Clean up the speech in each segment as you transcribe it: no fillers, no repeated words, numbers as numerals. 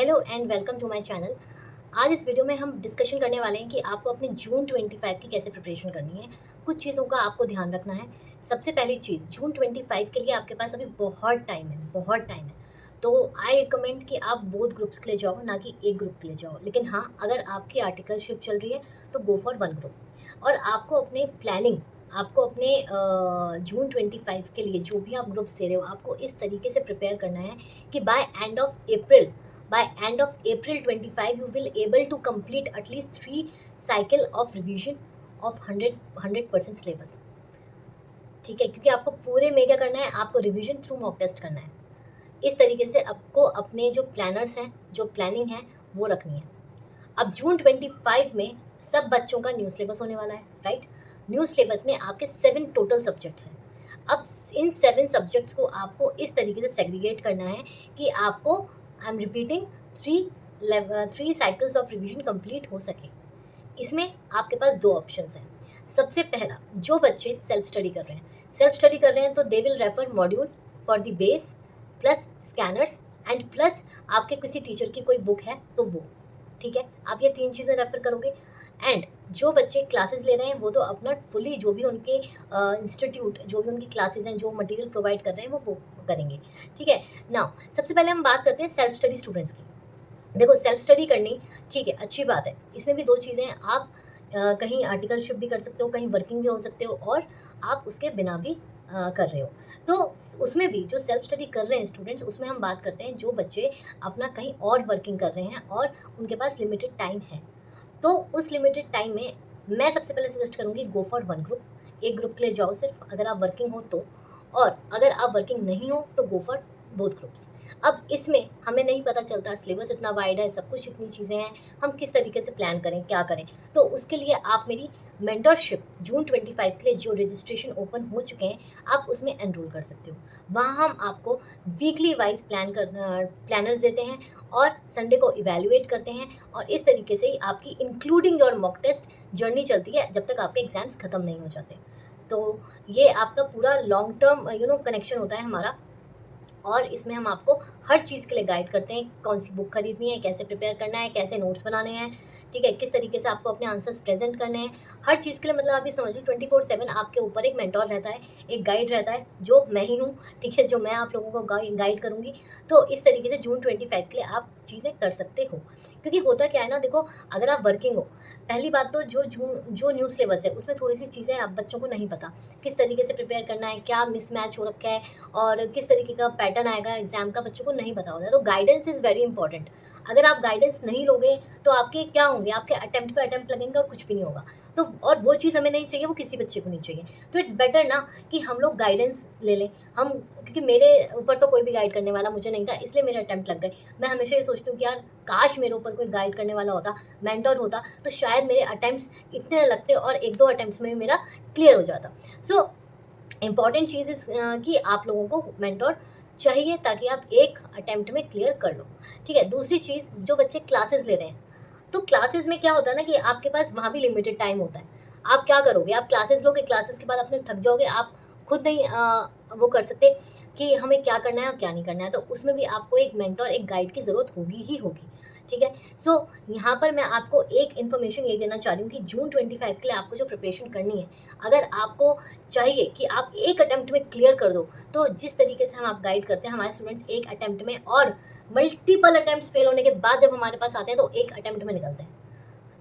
Hello and welcome to my channel. आज इस video में हम डिस्कशन करने वाले हैं कि आपको अपने जून 25 की कैसे प्रिपरेशन करनी है। कुछ चीज़ों का आपको ध्यान रखना है। सबसे पहली चीज़, जून 25 के लिए आपके पास अभी बहुत टाइम है, बहुत टाइम है। तो आई रिकमेंड कि आप बोथ ग्रुप्स के लिए जाओ, ना कि एक ग्रुप के लिए जाओ। लेकिन हाँ, अगर आपकी आर्टिकलशिप चल रही है तो गो फॉर वन ग्रुप। और आपको अपने प्लानिंग, आपको अपने जून 25 के लिए जो भी आप ग्रुप्स दे रहे हो, आपको इस तरीके से प्रिपेयर करना है कि by end of April 25 you will able to complete at least 3 cycle of revision of 100% syllabus। ठीक है, क्योंकि आपको पूरे में क्या करना है, आपको रिवीजन थ्रू मॉक टेस्ट करना है। इस तरीके से आपको अपने जो प्लानर्स हैं, जो प्लानिंग है, वो रखनी है। अब जून 25 में सब बच्चों का न्यू सिलेबस होने वाला है, राइट। न्यू सिलेबस में आपके 7 टोटल सब्जेक्ट्स हैं। अब इन 7 सब्जेक्ट्स को आपको इस तरीके से सेग्रीगेट करना है कि आपको, I am repeating, 3 cycles of revision complete हो सके। इसमें आपके पास 2 ऑप्शंस हैं। सबसे पहला, जो बच्चे सेल्फ स्टडी कर रहे हैं तो they will refer module for the base plus scanners and plus आपके किसी टीचर की कोई बुक है तो वो, ठीक है। आप ये 3 चीज़ें रेफर करोगे। एंड जो बच्चे क्लासेस ले रहे हैं वो तो अपना फुली, जो भी उनके इंस्टीट्यूट, जो भी उनकी क्लासेस हैं, जो मटेरियल प्रोवाइड कर रहे हैं वो करेंगे, ठीक है। नाउ सबसे पहले हम बात करते हैं सेल्फ स्टडी स्टूडेंट्स की। देखो, सेल्फ स्टडी करनी ठीक है, अच्छी बात है। इसमें भी 2 चीज़ें हैं, आप कहीं आर्टिकलशिप भी कर सकते हो, कहीं वर्किंग भी हो सकते हो, और आप उसके बिना भी कर रहे हो। तो उसमें भी जो सेल्फ स्टडी कर रहे हैं स्टूडेंट्स, उसमें हम बात करते हैं जो बच्चे अपना कहीं और वर्किंग कर रहे हैं और उनके पास लिमिटेड टाइम है। तो उस लिमिटेड टाइम में मैं सबसे पहले सजेस्ट करूँगी, गो फॉर वन ग्रुप। एक ग्रुप के लिए जाओ सिर्फ, अगर आप वर्किंग हो तो। और अगर आप वर्किंग नहीं हो तो गो फॉर बोथ ग्रुप्स। अब इसमें हमें नहीं पता चलता, सिलेबस इतना वाइड है, सब कुछ इतनी चीज़ें हैं, हम किस तरीके से प्लान करें, क्या करें। तो उसके लिए आप मेरी मेंटरशिप जून 25 के लिए जो रजिस्ट्रेशन ओपन हो चुके हैं, आप उसमें एनरोल कर सकते हो। वहाँ हम आपको वीकली वाइज प्लानर्स देते हैं और संडे को इवैल्यूएट करते हैं, और इस तरीके से ही आपकी including your mock test journey चलती है जब तक आपके एग्ज़ाम्स ख़त्म नहीं हो जाते। तो ये आपका पूरा लॉन्ग टर्म कनेक्शन होता है हमारा। और इसमें हम आपको हर चीज़ के लिए गाइड करते हैं, कौन सी बुक खरीदनी है, कैसे प्रिपेयर करना है, कैसे नोट्स बनाने हैं, ठीक है, किस तरीके से आपको अपने आंसर्स प्रेजेंट करने हैं। हर चीज़ के लिए, मतलब आप ये समझिए 24/7 आपके ऊपर एक मेंटोर रहता है, एक गाइड रहता है, जो मैं ही हूँ, ठीक है, जो मैं आप लोगों को गाइड करूँगी। तो इस तरीके से जून 25 के लिए आप चीज़ें कर सकते हो। क्योंकि होता क्या है ना, देखो, अगर आप वर्किंग हो, पहली बात तो जो न्यू सिलेबस है उसमें थोड़ी सी चीज़ें आप बच्चों को नहीं पता, किस तरीके से प्रिपेयर करना है, क्या मिसमैच हो रखा है, और किस तरीके का पैटर्न आएगा एग्जाम का, बच्चों को नहीं पता होता है। तो गाइडेंस इज़ वेरी इंपॉर्टेंट। अगर आप गाइडेंस नहीं लोगे तो आपके क्या होंगे, आपके अटेम्प्ट पे अटेम्प्ट लगेंगे और कुछ भी नहीं होगा। तो और वो चीज़ हमें नहीं चाहिए, वो किसी बच्चे को नहीं चाहिए। तो इट्स बेटर ना कि हम लोग गाइडेंस ले लें। हम, क्योंकि मेरे ऊपर तो कोई भी गाइड करने वाला मुझे नहीं था, इसलिए मेरे अटेम्प्ट लग गए। मैं हमेशा ये सोचती हूँ कि यार, काश मेरे ऊपर कोई गाइड करने वाला होता, मेंटर होता, तो शायद मेरे अटेम्प्ट्स इतने न लगते और 1-2 अटेम्प्ट्स में भी मेरा क्लियर हो जाता। सो इम्पॉर्टेंट चीज़ इस कि आप लोगों को मेंटर चाहिए ताकि आप एक अटेम्प्ट में क्लियर कर लो, ठीक है। दूसरी चीज़, जो बच्चे क्लासेस ले रहे हैं, तो क्लासेस में क्या होता है ना कि आपके पास वहाँ भी लिमिटेड टाइम होता है। आप क्या करोगे, आप क्लासेस लोगे, क्लासेस के बाद अपने थक जाओगे, आप खुद नहीं वो कर सकते कि हमें क्या करना है और क्या नहीं करना है। तो उसमें भी आपको एक मेंटर, एक गाइड की ज़रूरत होगी ही होगी, ठीक है। सो यहाँ पर मैं आपको एक इन्फॉर्मेशन ये देना चाह रही हूँ कि जून 25 के लिए आपको जो प्रिपरेशन करनी है, अगर आपको चाहिए कि आप एक अटेम्प्ट में क्लियर कर दो, तो जिस तरीके से हम आप गाइड करते हैं हमारे स्टूडेंट्स एक अटेम्प्ट में, और मल्टीपल अटेम्प्ट्स फेल होने के बाद जब हमारे पास आते हैं तो एक अटेम्प्ट में निकलते हैं,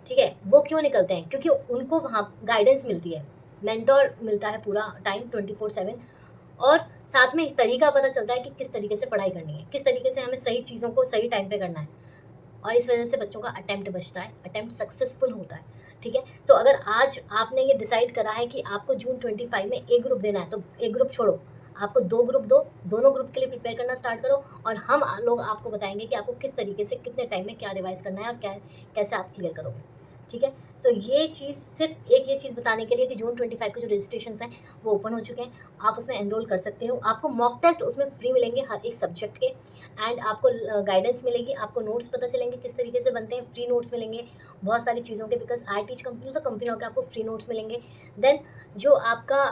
ठीक है। वो क्यों निकलते हैं? क्योंकि उनको वहाँ गाइडेंस मिलती है, मेंटर मिलता है पूरा टाइम 24/7, और साथ में तरीका पता चलता है कि किस तरीके से पढ़ाई करनी है, किस तरीके से हमें सही चीज़ों को सही टाइम पे करना है। और इस वजह से बच्चों का अटेम्प्ट बचता है, अटेम्प्ट सक्सेसफुल होता है, ठीक है। सो अगर आज आपने ये डिसाइड करा है कि आपको जून 25 में एक ग्रुप देना है, तो एक ग्रुप छोड़ो, आपको 2 ग्रुप दो, दोनों ग्रुप के लिए प्रिपेयर करना स्टार्ट करो, और हम लोग आपको बताएंगे कि आपको किस तरीके से कितने टाइम में क्या रिवाइज करना है और क्या कैसे आप क्लियर करोगे, ठीक है। सो ये चीज़, सिर्फ एक ये चीज़ बताने के लिए कि जून 25 के जो रजिस्ट्रेशन हैं वो ओपन हो चुके हैं, आप उसमें एनरोल कर सकते हो। आपको मॉक टेस्ट उसमें फ्री मिलेंगे हर एक सब्जेक्ट के, एंड आपको गाइडेंस मिलेगी, आपको नोट्स पता चलेंगे किस तरीके से बनते हैं, फ्री नोट्स मिलेंगे बहुत सारी चीज़ों के, बिकॉज आई टीच कंपनी, तो कंपनी होकर आपको फ्री नोट्स मिलेंगे। देन जो आपका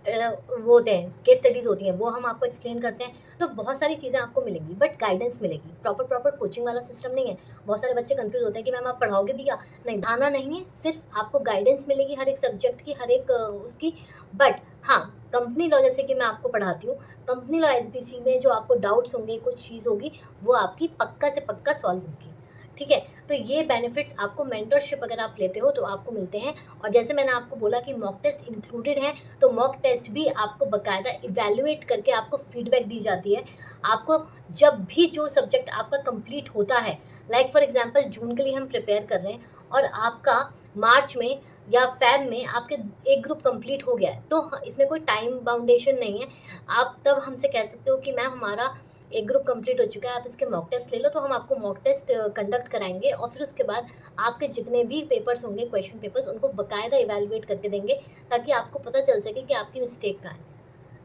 वो होते हैं, केस स्टडीज़ होती हैं, वो हम आपको एक्सप्लेन करते हैं। तो बहुत सारी चीज़ें आपको मिलेंगी, बट गाइडेंस मिलेगी। प्रॉपर कोचिंग वाला सिस्टम नहीं है। बहुत सारे बच्चे कन्फ्यूज़ होते हैं कि मैम आप पढ़ाओगे भी क्या? नहीं, पढ़ाना नहीं है, सिर्फ़ आपको गाइडेंस मिलेगी हर एक सब्जेक्ट की, हर एक उसकी। बट हाँ, कंपनी लॉ जैसे कि मैं आपको पढ़ाती हूँ, कंपनी लॉ एसबीसी में जो आपको डाउट्स होंगे, कुछ चीज़ होगी, वो आपकी पक्का से पक्का सॉल्व होगी। ठीक है? तो ये बेनिफिट्स आपको मेंटरशिप अगर आप लेते हो तो आपको मिलते हैं। और जैसे मैंने आपको बोला कि मॉक टेस्ट इंक्लूडेड है, तो मॉक टेस्ट भी आपको बाकायदा इवैल्यूएट करके आपको फीडबैक दी जाती है। आपको जब भी जो सब्जेक्ट आपका कंप्लीट होता है, लाइक फॉर एग्जांपल जून के लिए हम प्रिपेयर कर रहे हैं और आपका मार्च में या फ़ेब में आपके एक ग्रुप कंप्लीट हो गया है, तो इसमें कोई टाइम बाउंडेशन नहीं है। आप तब हमसे कह सकते हो कि मैम हमारा एक ग्रुप कंप्लीट हो चुका है, आप इसके मॉक टेस्ट ले लो, तो हम आपको मॉक टेस्ट कंडक्ट कराएँगे और फिर उसके बाद आपके जितने भी पेपर्स होंगे, क्वेश्चन पेपर्स, उनको बाकायदा इवैल्यूएट करके देंगे, ताकि आपको पता चल सके कि आपकी मिस्टेक कहाँ है।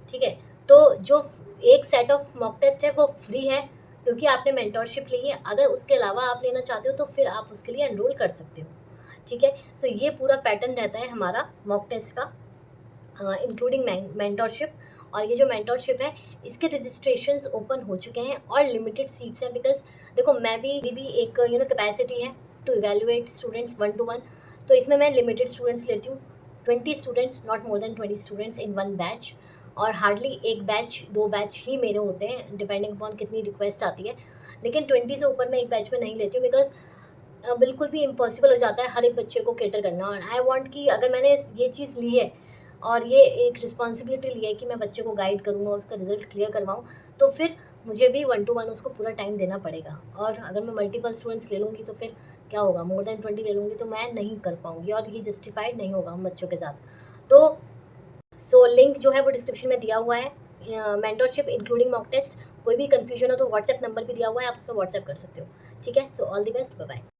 ठीक है? तो जो एक सेट ऑफ मॉक टेस्ट है वो फ्री है, क्योंकि आपने मेंटरशिप ली है। अगर उसके अलावा आप लेना चाहते हो तो फिर आप उसके लिए एनरोल कर सकते हो। ठीक है? सो ये पूरा पैटर्न रहता है हमारा मॉक टेस्ट का, इंक्लूडिंग मेंटरशिप। और ये जो मेंटरशिप है, इसके रजिस्ट्रेशंस ओपन हो चुके हैं और लिमिटेड सीट्स हैं। बिकॉज़ देखो, मैं भी एक कैपेसिटी है टू इवैल्यूएट स्टूडेंट्स 1 टू 1, तो इसमें मैं लिमिटेड स्टूडेंट्स लेती हूँ। 20 students, not more than 20 students in one batch. और हार्डली 1 बैच 2 बैच ही मेरे होते हैं, डिपेंडिंग अपॉन कितनी रिक्वेस्ट आती है। लेकिन 20 से ऊपर मैं एक बैच में नहीं लेती हूँ, बिकॉज़ बिल्कुल भी इम्पॉसिबल हो जाता है हर एक बच्चे को कैटर करना। और आई वांट कि अगर मैंने ये चीज़ ली है और ये एक रिस्पॉन्सिबिलिटी ली है कि मैं बच्चे को गाइड करूँगा, उसका रिज़ल्ट क्लियर करवाऊँ, तो फिर मुझे भी 1 टू 1 उसको पूरा टाइम देना पड़ेगा। और अगर मैं मल्टीपल स्टूडेंट्स ले लूँगी तो फिर क्या होगा, मोर देन 20 ले लूँगी तो मैं नहीं कर पाऊँगी और ये जस्टिफाइड नहीं होगा हम बच्चों के साथ। तो लिंक जो है वो डिस्क्रिप्शन में दिया हुआ है, मेंटरशिप इंक्लूडिंग मॉक टेस्ट। कोई भी कन्फ्यूजन हो तो व्हाट्सएप नंबर भी दिया हुआ है, आप उस पर व्हाट्सएप कर सकते हो। ठीक है? So all the best, bye bye.